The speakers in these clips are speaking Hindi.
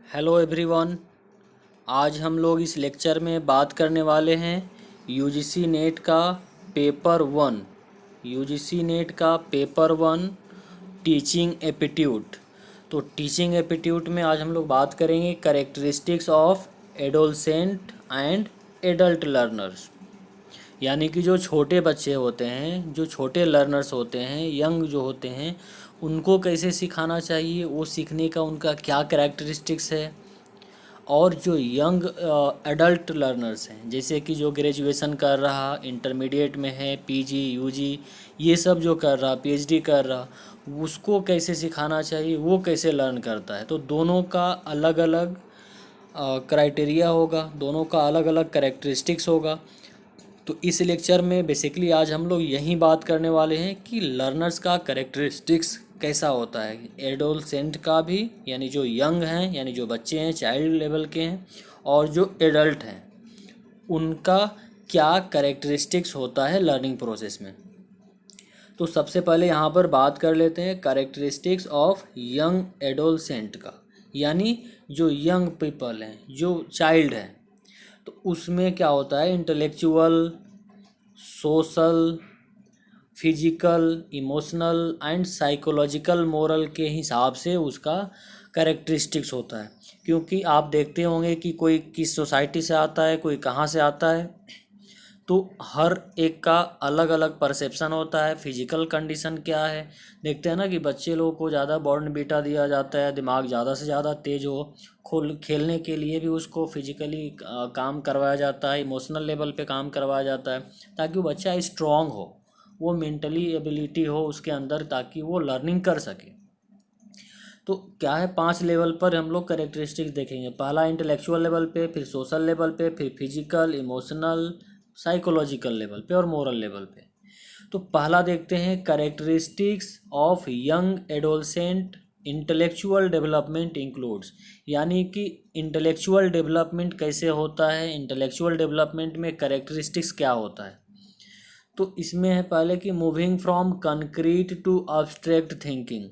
Hello everyone. आज हम लोग इस लेक्चर में बात करने वाले हैं यूजीसी नेट का पेपर वन। यूजीसी नेट का पेपर वन टीचिंग एप्टीट्यूड। तो टीचिंग एप्टीट्यूड में आज हम लोग बात करेंगे characteristics of adolescent and adult learners. यानी कि जो छोटे बच्चे होते हैं, जो छोटे लर्नर्स होते हैं, यंग जो होते हैं, उनको कैसे सिखाना चाहिए, वो सीखने का उनका क्या कैरेक्टरिस्टिक्स है। और जो यंग एडल्ट लर्नर्स हैं, जैसे कि जो ग्रेजुएशन कर रहा, इंटरमीडिएट में है, पीजी यूजी ये सब जो कर रहा, पीएचडी कर रहा, उसको कैसे सिखाना चाहिए, वो कैसे लर्न करता है। तो दोनों का अलग अलग क्राइटेरिया होगा, दोनों का अलग अलग कैरेक्टरिस्टिक्स होगा। तो इस लेक्चर में बेसिकली आज हम लोग यही बात करने वाले हैं कि लर्नर्स का कैरेक्टरिस्टिक्स कैसा होता है, एडोलसेंट का भी, यानी जो यंग हैं, यानी जो बच्चे हैं, चाइल्ड लेवल के हैं, और जो एडल्ट हैं, उनका क्या कैरेक्टरिस्टिक्स होता है लर्निंग प्रोसेस में। तो सबसे पहले यहाँ पर बात कर लेते हैं कैरेक्टरिस्टिक्स ऑफ यंग एडोलसेंट का, यानी जो यंग पीपल हैं, जो चाइल्ड हैं। तो उसमें क्या होता है, intellectual, social, physical, emotional and psychological moral के हिसाब से उसका कैरेक्टरिस्टिक्स होता है। क्योंकि आप देखते होंगे कि कोई किस सोसाइटी से आता है, कोई कहाँ से आता है, तो हर एक का अलग अलग परसेप्शन होता है। फिजिकल कंडीशन क्या है, देखते हैं ना कि बच्चे लोगों को ज़्यादा बॉर्नवीटा दिया जाता है, दिमाग ज़्यादा से ज़्यादा तेज हो, खेलने के लिए भी उसको फिजिकली काम करवाया जाता है, इमोशनल लेवल पे काम करवाया जाता है, ताकि वो बच्चा स्ट्रांग हो, वो मेंटली एबिलिटी हो उसके अंदर, ताकि वो लर्निंग कर सके। तो क्या है, 5 लेवल पर हम लोग करेक्टरिस्टिक्स देखेंगे। पहला इंटेलेक्चुअल लेवल पे, फिर सोशल लेवल पे, फिर फिजिकल, इमोशनल, साइकोलॉजिकल लेवल पे और मोरल लेवल पे। तो पहला देखते हैं characteristics of young adolescent. Intellectual development includes, यानी कि इंटेलेक्चुअल डेवलपमेंट कैसे होता है, इंटेलेक्चुअल डेवलपमेंट में करेक्टरिस्टिक्स क्या होता है। तो इसमें है पहले कि moving from concrete to abstract thinking,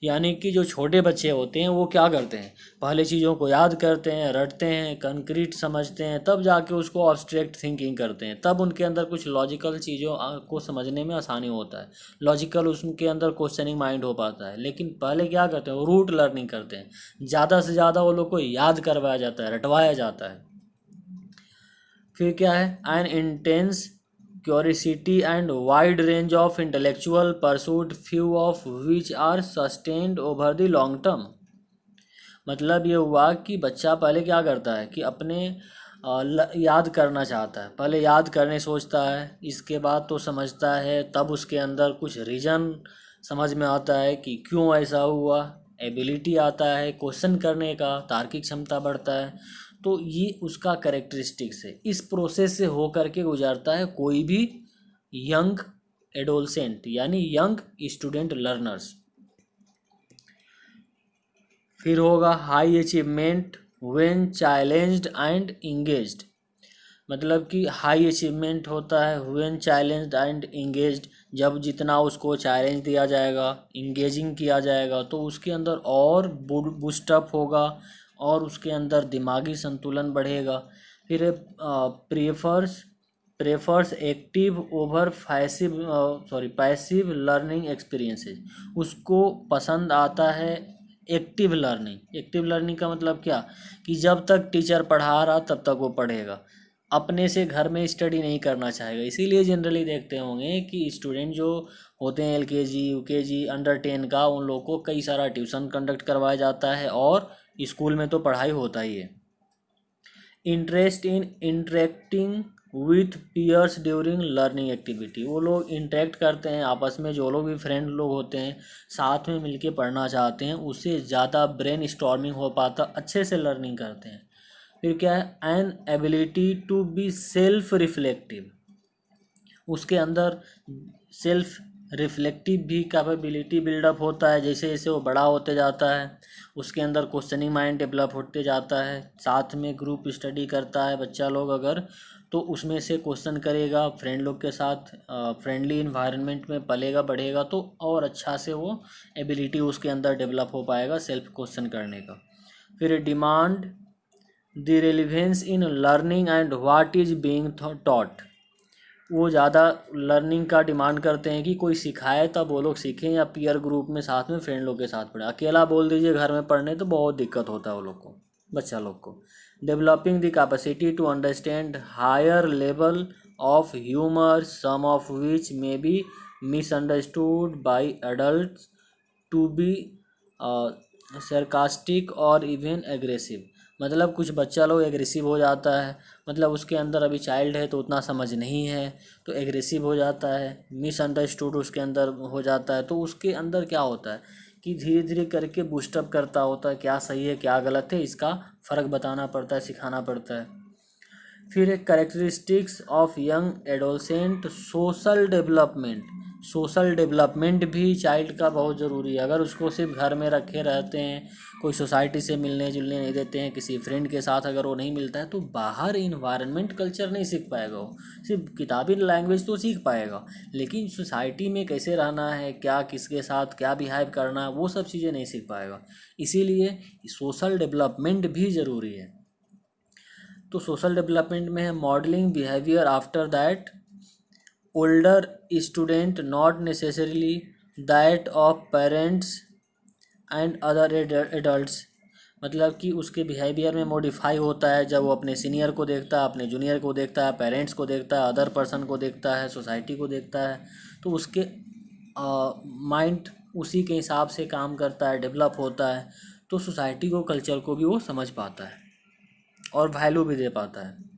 यानी कि जो छोटे बच्चे होते हैं वो क्या करते हैं, पहले चीज़ों को याद करते हैं, रटते हैं, कंक्रीट समझते हैं, तब जाके उसको अब्स्ट्रैक्ट थिंकिंग करते हैं, तब उनके अंदर कुछ लॉजिकल चीज़ों को समझने में आसानी होता है, लॉजिकल उसके अंदर क्वेश्चनिंग माइंड हो पाता है। लेकिन पहले क्या करते हैं, वो रूट लर्निंग करते हैं, ज़्यादा से ज़्यादा वो लोग को याद करवाया जाता है, रटवाया जाता है। फिर क्या है, an intense curiosity and wide range of intellectual pursuit, few of which are sustained over the long term. मतलब ये हुआ कि बच्चा पहले क्या करता है कि अपने याद करना चाहता है, पहले याद करने सोचता है, इसके बाद तो समझता है, तब उसके अंदर कुछ रीज़न समझ में आता है कि क्यों ऐसा हुआ, एबिलिटी आता है क्वेश्चन करने का, तार्किक क्षमता बढ़ता है। तो ये उसका कैरेक्टरिस्टिक्स है, इस प्रोसेस से हो करके गुजरता है कोई भी यंग एडोलसेंट, यानी यंग स्टूडेंट लर्नर्स। फिर होगा high achievement when challenged and engaged. मतलब कि हाई अचीवमेंट होता है व्हेन चैलेंज्ड एंड इंगेज्ड, जब जितना उसको चैलेंज दिया जाएगा, इंगेजिंग किया जाएगा, तो उसके अंदर और बूस्टअप होगा और उसके अंदर दिमागी संतुलन बढ़ेगा। फिर prefers prefers active over passive learning experiences, उसको पसंद आता है एक्टिव लर्निंग। एक्टिव लर्निंग का मतलब क्या, कि जब तक टीचर पढ़ा रहा तब तक वो पढ़ेगा, अपने से घर में स्टडी नहीं करना चाहेगा। इसीलिए जनरली देखते होंगे कि स्टूडेंट जो होते हैं एलकेजी यूकेजी अंडर 10 का, उन लोगों को कई सारा ट्यूशन कंडक्ट करवाया जाता है और स्कूल में तो पढ़ाई होता ही है। Interest in interacting with peers during learning activity, वो लोग इंटरेक्ट करते हैं आपस में, जो लोग भी फ्रेंड लोग होते हैं, साथ में मिलके पढ़ना चाहते हैं, उससे ज़्यादा ब्रेन स्टॉर्मिंग हो पाता, अच्छे से लर्निंग करते हैं। फिर क्या है, an ability to be self reflective, उसके अंदर सेल्फ रिफ्लेक्टिव भी कैपेबिलिटी बिल्डअप होता है, जैसे जैसे वो बड़ा होते जाता है, उसके अंदर क्वेश्चनिंग माइंड डेवलप होते जाता है। साथ में ग्रुप स्टडी करता है बच्चा लोग अगर, तो उसमें से क्वेश्चन करेगा, फ्रेंड लोग के साथ फ्रेंडली इन्वायरमेंट में पलेगा बढ़ेगा, तो और अच्छा से वो एबिलिटी उसके अंदर डेवलप हो पाएगा सेल्फ क्वेश्चन करने का। फिर demand the relevance in learning and what is being taught. वो ज़्यादा लर्निंग का डिमांड करते हैं कि कोई सिखाए तब वो लोग सीखें, या पीयर ग्रुप में साथ में फ्रेंड लोग के साथ पढ़े। अकेला बोल दीजिए घर में पढ़ने तो बहुत दिक्कत होता है वो लोग को, बच्चा लोग को। Developing the capacity to understand higher level of humour some of which may be misunderstood by adult to be sarcastic और इवन एग्रेसिव। मतलब कुछ बच्चा लोग एग्रेसिव हो जाता है, मतलब उसके अंदर अभी चाइल्ड है तो उतना समझ नहीं है तो एग्रेसिव हो जाता है। मिसअंडरस्टूड उसके अंदर हो जाता है, तो उसके अंदर क्या होता है कि धीरे धीरे करके बूस्टअप करता होता है, क्या सही है क्या गलत है इसका फ़र्क बताना पड़ता है, सिखाना पड़ता है। फिर एक characteristics of young adolescent social development. Social development भी चाइल्ड का बहुत ज़रूरी है। अगर उसको सिर्फ घर में रखे रहते हैं, कोई सोसाइटी से मिलने जुलने नहीं देते हैं, किसी फ्रेंड के साथ अगर वो नहीं मिलता है तो बाहर इन्वायरमेंट कल्चर नहीं सीख पाएगा। वो सिर्फ किताबी लैंग्वेज तो सीख पाएगा, लेकिन सोसाइटी में कैसे रहना है, क्या किसके साथ क्या बिहेव करना है, वो सब चीज़ें नहीं सीख पाएगा। इसीलिए सोशल डेवलपमेंट भी ज़रूरी है। तो सोशल डेवलपमेंट में है modelling behaviour after that older student, not necessarily that of parents and other adults. मतलब कि उसके बिहेवियर में मॉडिफाई होता है जब वो अपने सीनियर को देखता है, अपने जूनियर को देखता है, पेरेंट्स को देखता है, अदर पर्सन को देखता है, सोसाइटी को देखता है, तो उसके माइंड उसी के हिसाब से काम करता है, डेवलप होता है, तो सोसाइटी को कल्चर को भी वो समझ पाता है और वैल्यू भी दे पाता है।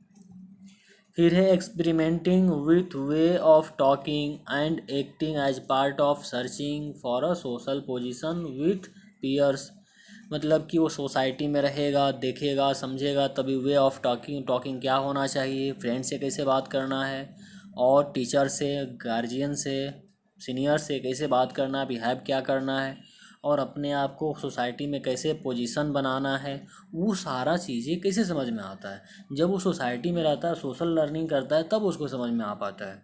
फिर है experimenting with way of talking and acting as part of searching for a social position with peers. मतलब कि वो सोसाइटी में रहेगा, देखेगा, समझेगा, तभी वे ऑफ टॉकिंग टॉकिंग क्या होना चाहिए, फ्रेंड से कैसे बात करना है, और टीचर से, गार्जियन से, सीनियर से कैसे बात करना है, बिहेव क्या करना है, और अपने आप को सोसाइटी में कैसे पोजीशन बनाना है, वो सारा चीज़ें कैसे समझ में आता है। जब वो सोसाइटी में रहता है, सोशल लर्निंग करता है, तब उसको समझ में आ पाता है।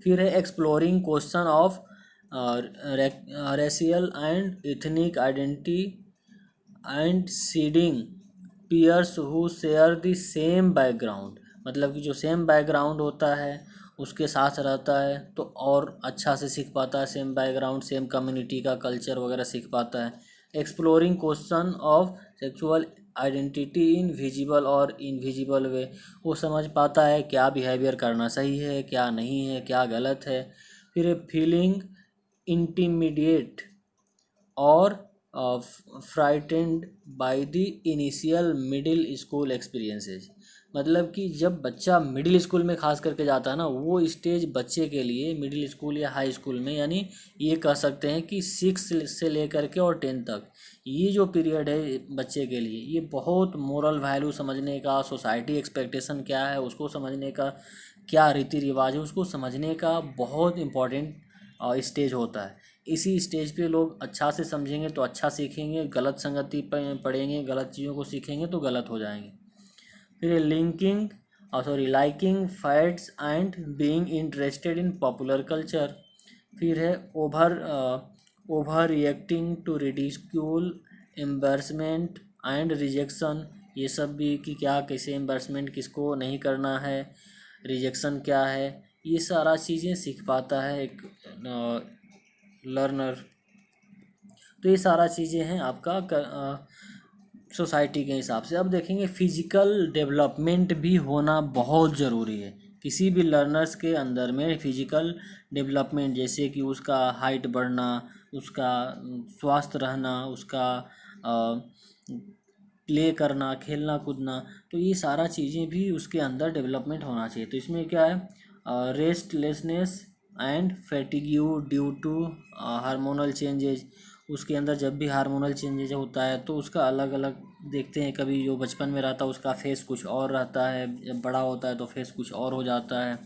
फिर है exploring question of racial and ethnic identity and seeding peers who share the same background. मतलब कि जो सेम बैकग्राउंड होता है उसके साथ रहता है तो और अच्छा से सीख पाता है, सेम बैकग्राउंड सेम कम्युनिटी का कल्चर वगैरह सीख पाता है। Exploring question of sexual identity in visible और इनविजिबल वे। वो समझ पाता है क्या बिहेवियर करना सही है, क्या नहीं है, क्या गलत है। फिर फीलिंग इंटीमीडिएट और frightened by the initial middle school experiences. मतलब कि जब बच्चा मिडिल स्कूल में खास करके जाता है ना, वो स्टेज बच्चे के लिए मिडिल स्कूल या हाई स्कूल में, यानी ये कह सकते हैं कि 6 से लेकर के और 10 तक, ये जो पीरियड है बच्चे के लिए, ये बहुत मोरल वैल्यू समझने का, सोसाइटी एक्सपेक्टेशन क्या है उसको समझने का, क्या रीति रिवाज है उसको समझने का बहुत इम्पोर्टेंट स्टेज होता है। इसी स्टेज पे लोग अच्छा से समझेंगे तो अच्छा सीखेंगे, गलत संगति पर पढ़ेंगे, गलत चीज़ों को सीखेंगे तो गलत हो जाएंगे। फिर linking sorry liking facts and being interested in popular culture. फिर है over reacting to ridicule, embarrassment and rejection. ये सब भी कि क्या कैसे एम्बैरसमेंट किसको नहीं करना है, रिजेक्शन क्या है, ये सारा चीज़ें सीख पाता है एक लर्नर। तो ये सारा चीज़ें हैं आपका सोसाइटी के हिसाब से। अब देखेंगे फिजिकल डेवलपमेंट भी होना बहुत ज़रूरी है किसी भी लर्नर्स के अंदर में। फिजिकल डेवलपमेंट जैसे कि उसका हाइट बढ़ना, उसका स्वास्थ्य रहना, उसका प्ले करना, खेलना कूदना, तो ये सारा चीज़ें भी उसके अंदर डेवलपमेंट होना चाहिए। तो इसमें क्या है, restlessness and fatigue due to hormonal changes. उसके अंदर जब भी हार्मोनल चेंजेज होता है तो उसका अलग अलग देखते हैं। कभी जो बचपन में रहता है उसका फेस कुछ और रहता है, जब बड़ा होता है तो फेस कुछ और हो जाता है,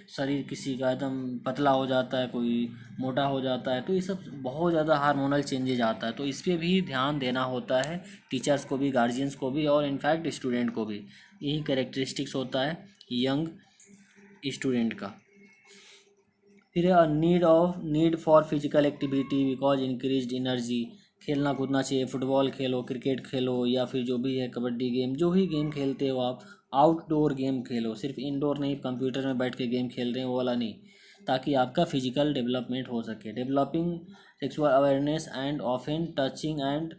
शरीर किसी का एकदम पतला हो जाता है, कोई मोटा हो जाता है, तो ये सब बहुत ज़्यादा हार्मोनल चेंजेज आता है। तो इस पर भी ध्यान देना होता है टीचर्स को भी, गार्जियंस को भी, और इनफैक्ट स्टूडेंट को भी। यही कैरेक्टरिस्टिक्स होता है यंग स्टूडेंट का। फिर need for physical activity because increased energy. खेलना कूदना चाहिए, फुटबॉल खेलो, क्रिकेट खेलो, या फिर जो भी है कबड्डी गेम, जो भी गेम खेलते हो आप, आउटडोर गेम खेलो, सिर्फ इंडोर नहीं, कंप्यूटर में बैठ के गेम खेल रहे हैं वो वाला नहीं, ताकि आपका फिजिकल डेवलपमेंट हो सके। Developing sexual awareness and often touching and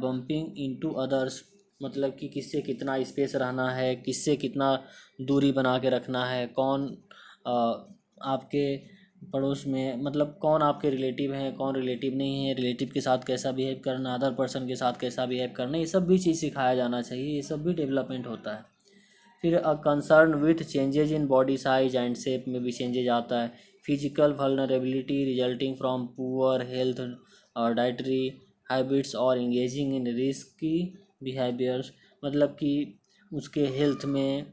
bumping into others, मतलब कि किससे कितना स्पेस रहना है, किससे कितना दूरी बना के रखना है, कौन आपके पड़ोस में, मतलब कौन आपके रिलेटिव हैं, कौन रिलेटिव नहीं है, रिलेटिव के साथ कैसा बिहेव करना, अदर पर्सन के साथ कैसा बिहेव करना, ये सब भी चीज़ सिखाया जाना चाहिए, ये सब भी डेवलपमेंट होता है। फिर concern with changes in body size and shape में भी चेंजेज आता है। Physical vulnerability resulting from poor health और डाइटरी हैबिट्स और इंगेजिंग इन रिस्की बिहेवियर्स, मतलब कि उसके हेल्थ में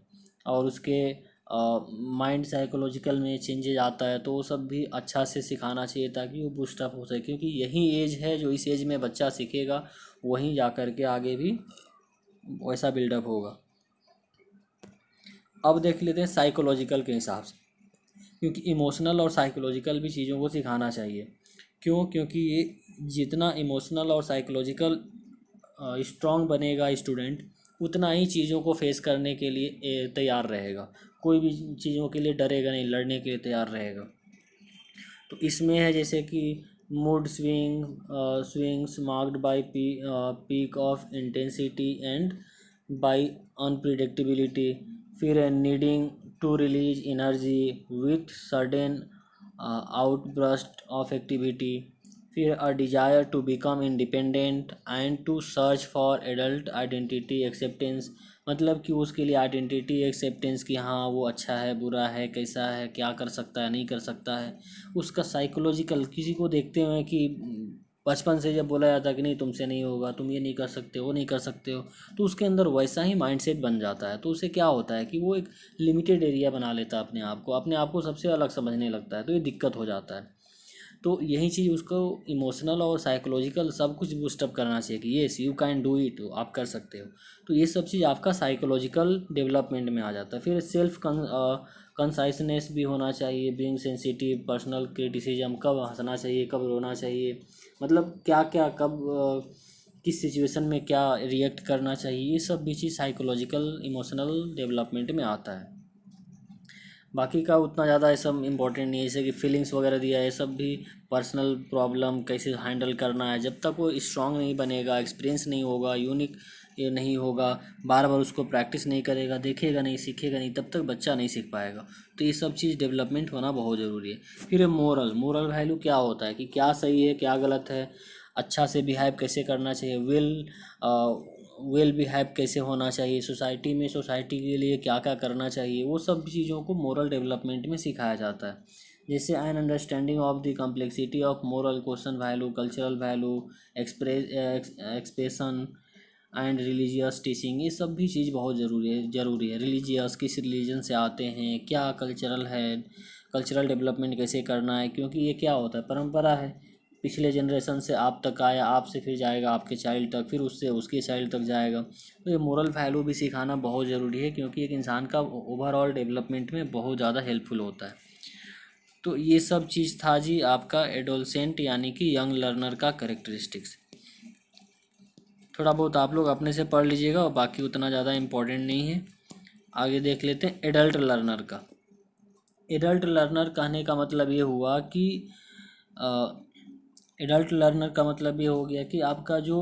और उसके माइंड साइकोलॉजिकल में चेंजेज आता है, तो वो सब भी अच्छा से सिखाना चाहिए ताकि वो बूस्टअप हो सके, क्योंकि यही एज है जो इस एज में बच्चा सीखेगा, वहीं जा कर के आगे भी वैसा बिल्डअप होगा। अब देख लेते हैं साइकोलॉजिकल के हिसाब से, क्योंकि इमोशनल और साइकोलॉजिकल भी चीज़ों को सिखाना चाहिए। क्यों? क्योंकि ये जितना इमोशनल और साइकोलॉजिकल स्ट्रॉन्ग बनेगा स्टूडेंट, उतना ही चीज़ों को फेस करने के लिए तैयार रहेगा, कोई भी चीज़ों के लिए डरेगा नहीं, लड़ने के लिए तैयार रहेगा। तो इसमें है जैसे कि mood swings marked by peak of intensity and by unpredictability, फिर needing to release energy with sudden outburst of activity, फिर a desire to become independent and to search for adult identity acceptance, मतलब कि उसके लिए आइडेंटिटी एक्सेप्टेंस कि हाँ वो अच्छा है, बुरा है, कैसा है, क्या कर सकता है, नहीं कर सकता है, उसका साइकोलॉजिकल, किसी को देखते हुए कि बचपन से जब बोला जाता है कि नहीं तुमसे नहीं होगा, तुम ये नहीं कर सकते, वो नहीं कर सकते हो, तो उसके अंदर वैसा ही माइंडसेट बन जाता है। तो उसे क्या होता है कि वो एक लिमिटेड एरिया बना लेता है अपने आप को सबसे अलग समझने लगता है, तो ये दिक्कत हो जाता है। तो यही चीज़ उसको इमोशनल और साइकोलॉजिकल सब कुछ बूस्टअप करना चाहिए कि yes you can do it, आप कर सकते हो। तो ये सब चीज़ आपका साइकोलॉजिकल डेवलपमेंट में आ जाता है। फिर सेल्फ कंसाइसनेस भी होना चाहिए, बीइंग सेंसिटिव, पर्सनल क्रिटिसिज्म, कब हंसना चाहिए, कब रोना चाहिए, मतलब क्या क्या कब किस सिचुएशन में क्या रिएक्ट करना चाहिए, ये सब भी चीज़ साइकोलॉजिकल इमोशनल डेवलपमेंट में आता है। बाकी का उतना ज़्यादा ये सब इम्पोर्टेंट नहीं है, जैसे कि फीलिंग्स वगैरह दिया है, ये सब भी पर्सनल प्रॉब्लम कैसे हैंडल करना है, जब तक वो स्ट्रांग नहीं बनेगा, एक्सपीरियंस नहीं होगा, यूनिक ये नहीं होगा, बार बार उसको प्रैक्टिस नहीं करेगा, देखेगा नहीं, सीखेगा नहीं, तब तक बच्चा नहीं सीख पाएगा। तो ये सब चीज़ डेवलपमेंट होना बहुत ज़रूरी है। फिर मोरल वैल्यू क्या होता है कि क्या सही है, क्या गलत है, अच्छा से बिहेव कैसे करना चाहिए, वेल बिहेव कैसे होना चाहिए सोसाइटी में, सोसाइटी के लिए क्या क्या करना चाहिए, वो सब चीज़ों को मोरल डेवलपमेंट में सिखाया जाता है। जैसे an understanding of the complexity of moral question value, cultural value, expression and religious teaching, ये सब भी चीज़ बहुत ज़रूरी है। रिलीजियस किस रिलीजन से आते हैं, क्या कल्चरल है, कल्चरल डेवलपमेंट कैसे करना है, क्योंकि ये क्या होता है, परंपरा है, पिछले जनरेशन से आप तक आया, आपसे फिर जाएगा आपके चाइल्ड तक, फिर उससे उसके चाइल्ड तक जाएगा। तो ये मोरल वैल्यू भी सिखाना बहुत ज़रूरी है, क्योंकि एक इंसान का ओवरऑल डेवलपमेंट में बहुत ज़्यादा हेल्पफुल होता है। तो ये सब चीज़ था जी आपका एडोलसेंट यानी कि यंग लर्नर का करेक्टरिस्टिक्स। थोड़ा बहुत आप लोग अपने से पढ़ लीजिएगा और बाकी उतना ज़्यादा इम्पोर्टेंट नहीं है। आगे देख लेते हैं एडल्ट लर्नर का। एडल्ट लर्नर कहने का मतलब ये हुआ कि एडल्ट लर्नर का मतलब ये हो गया कि आपका जो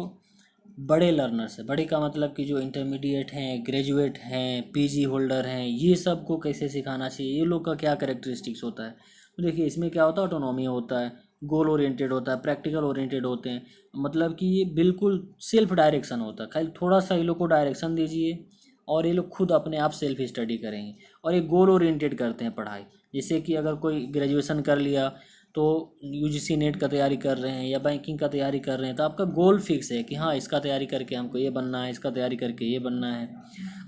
बड़े लर्नर्स है, बड़े का मतलब कि जो इंटरमीडिएट हैं, ग्रेजुएट हैं, पीजी होल्डर हैं, ये सब को कैसे सिखाना चाहिए, ये लोग का क्या करेक्टरिस्टिक्स होता है। तो देखिए इसमें क्या होता है, ऑटोनॉमी होता है, गोल ओरिएंटेड होता है, प्रैक्टिकल ओरिएंटेड होते हैं, मतलब कि ये बिल्कुल सेल्फ डायरेक्शन होता है, खाली थोड़ा सा ये लोग को डायरेक्शन दीजिए और ये लोग खुद अपने आप सेल्फ स्टडी करेंगे। और ये गोल ओरिएंटेड करते हैं पढ़ाई, जैसे कि अगर कोई ग्रेजुएशन कर लिया तो यूजीसी नेट का तैयारी कर रहे हैं या बैंकिंग का तैयारी कर रहे हैं, तो आपका गोल फिक्स है कि हाँ इसका तैयारी करके हमको ये बनना है, इसका तैयारी करके ये बनना है।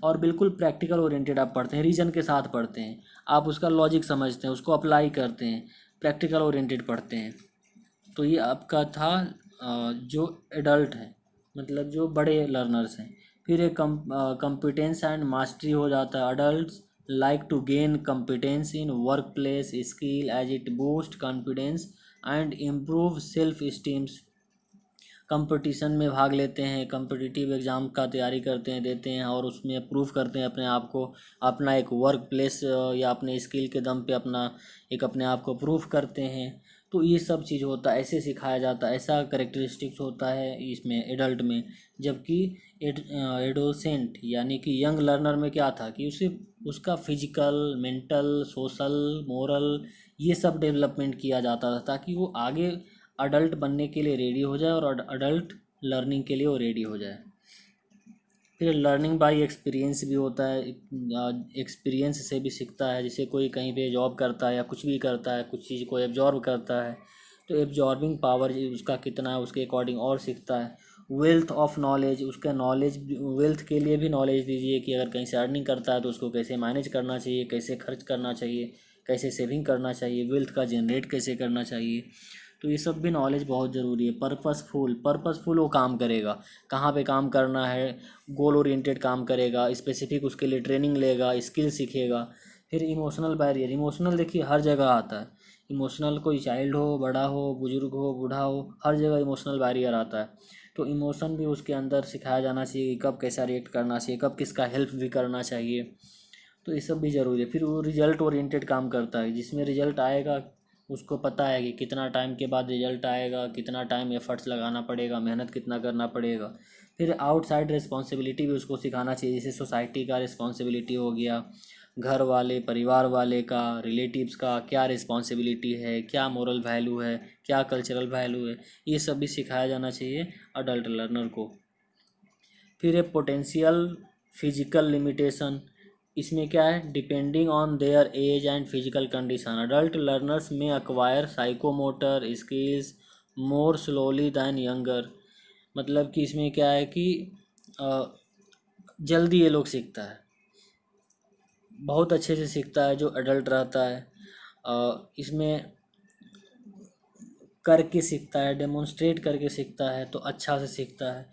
और बिल्कुल प्रैक्टिकल ओरिएंटेड आप पढ़ते हैं, रीजन के साथ पढ़ते हैं, आप उसका लॉजिक समझते हैं, उसको अप्लाई करते हैं, प्रैक्टिकल ओरिएंटेड पढ़ते हैं। तो ये आपका था जो एडल्ट है, मतलब जो बड़े लर्नर्स हैं। फिर एक कंपिटेंस एंड मास्टरी हो जाता है। Adult like to gain competence in workplace skill as it boost confidence and improve self esteem, competition में भाग लेते हैं, कॉम्पिटिटिव एग्ज़ाम का तैयारी करते हैं, देते हैं और उसमें प्रूव करते हैं अपने आप को, अपना एक वर्क प्लेस या अपने स्किल के दम पे अपने आप को प्रूव करते हैं। तो ये सब चीज़ होता है, ऐसे सिखाया जाता है, ऐसा करेक्टरिस्टिक्स होता है इसमें एडल्ट में। जबकि एडोसेंट यानी कि यंग लर्नर में क्या था कि उसे उसका फिजिकल, मेंटल, सोशल, मोरल ये सब डेवलपमेंट किया जाता था ताकि वो आगे अडल्ट बनने के लिए रेडी हो जाए और अडल्ट लर्निंग के लिए वो रेडी हो जाए। फिर लर्निंग बाय एक्सपीरियंस भी होता है, एक्सपीरियंस से भी सीखता है। जैसे कोई कहीं पे जॉब करता है या कुछ भी करता है, कुछ चीज़ को एब्जॉर्ब करता है, तो एब्जॉर्बिंग पावर उसका कितना है उसके अकॉर्डिंग और सीखता है। वेल्थ ऑफ नॉलेज, उसका नॉलेज, वेल्थ के लिए भी नॉलेज दीजिए कि अगर कहीं से अर्निंग करता है तो उसको कैसे मैनेज करना चाहिए, कैसे खर्च करना चाहिए, कैसे सेविंग करना चाहिए, वेल्थ का जनरेट कैसे करना चाहिए। तो ये सब भी नॉलेज बहुत ज़रूरी है। पर्पसफुल वो काम करेगा, कहाँ पे काम करना है, गोल ओरिएंटेड काम करेगा, स्पेसिफिक उसके लिए ट्रेनिंग लेगा, स्किल सीखेगा। फिर इमोशनल बैरियर, इमोशनल देखिए हर जगह आता है। इमोशनल कोई चाइल्ड हो, बड़ा हो, बुजुर्ग हो, बूढ़ा हो, हर जगह इमोशनल बैरियर आता है। तो इमोशन भी उसके अंदर सिखाया जाना चाहिए कि कब कैसा रिएक्ट करना चाहिए, कब किसका हेल्प भी करना चाहिए। तो ये सब भी ज़रूरी है। फिर वो रिजल्ट ओरिएंटेड काम करता है, जिसमें रिजल्ट आएगा उसको पता है कि कितना टाइम के बाद रिजल्ट आएगा, कितना टाइम एफर्ट्स लगाना पड़ेगा, मेहनत कितना करना पड़ेगा। फिर आउटसाइड रिस्पॉन्सिबिलिटी भी उसको सिखाना चाहिए, जैसे सोसाइटी का रिस्पॉन्सिबिलिटी हो गया, घर वाले, परिवार वाले का, रिलेटिव्स का क्या रिस्पॉन्सिबिलिटी है, क्या मोरल वैल्यू है, क्या कल्चरल वैल्यू है, ये सब भी सिखाया जाना चाहिए अडल्ट लर्नर को। फिर है पोटेंशियल फिजिकल लिमिटेशन। इसमें क्या है, depending on their age and physical condition adult learners में acquire psychomotor skills more slowly than younger. मतलब कि इसमें क्या है कि जल्दी ये लोग सीखता है, बहुत अच्छे से सीखता है जो एडल्ट रहता है। इसमें करके सीखता है, डेमोन्स्ट्रेट करके सीखता है तो अच्छा से सीखता है।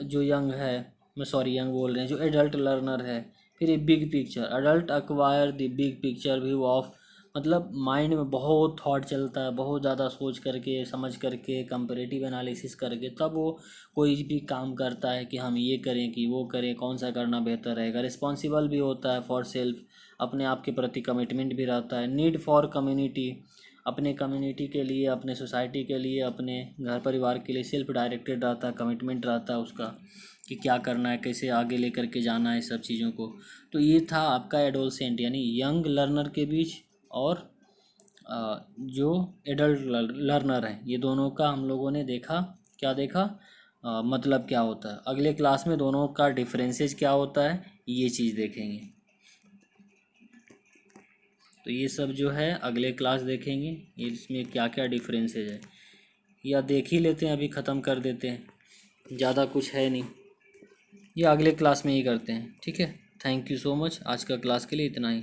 जो यंग है, मैं सॉरी यंग बोल रहे हैं, जो एडल्ट लर्नर है। फिर big picture, adult acquire the big picture view of, मतलब माइंड में बहुत थॉट चलता है, बहुत ज़्यादा सोच करके, समझ करके, कंपैरेटिव एनालिसिस करके तब वो कोई भी काम करता है कि हम ये करें कि वो करें, कौन सा करना बेहतर रहेगा। रिस्पॉन्सिबल भी होता है फॉर सेल्फ, अपने आप के प्रति कमिटमेंट भी रहता है। नीड फॉर कम्युनिटी, अपने कम्युनिटी के लिए, अपने सोसाइटी के लिए, अपने घर परिवार के लिए सेल्फ डायरेक्टेड रहता है, कमिटमेंट रहता है उसका कि क्या करना है, कैसे आगे लेकर के जाना है सब चीज़ों को। तो ये था आपका एडोलसेंट यानी यंग लर्नर के बीच और जो एडल्ट लर्नर है, ये दोनों का हम लोगों ने देखा। क्या देखा, मतलब क्या होता है। अगले क्लास में दोनों का डिफरेंसेस क्या होता है ये चीज़ देखेंगे। तो ये सब जो है अगले क्लास देखेंगे, इसमें क्या क्या डिफरेंसेज है या देख ही लेते हैं, अभी ख़त्म कर देते हैं, ज़्यादा कुछ है नहीं, ये अगले क्लास में ही करते हैं। ठीक है, थैंक यू सो मच, आज का क्लास के लिए इतना ही।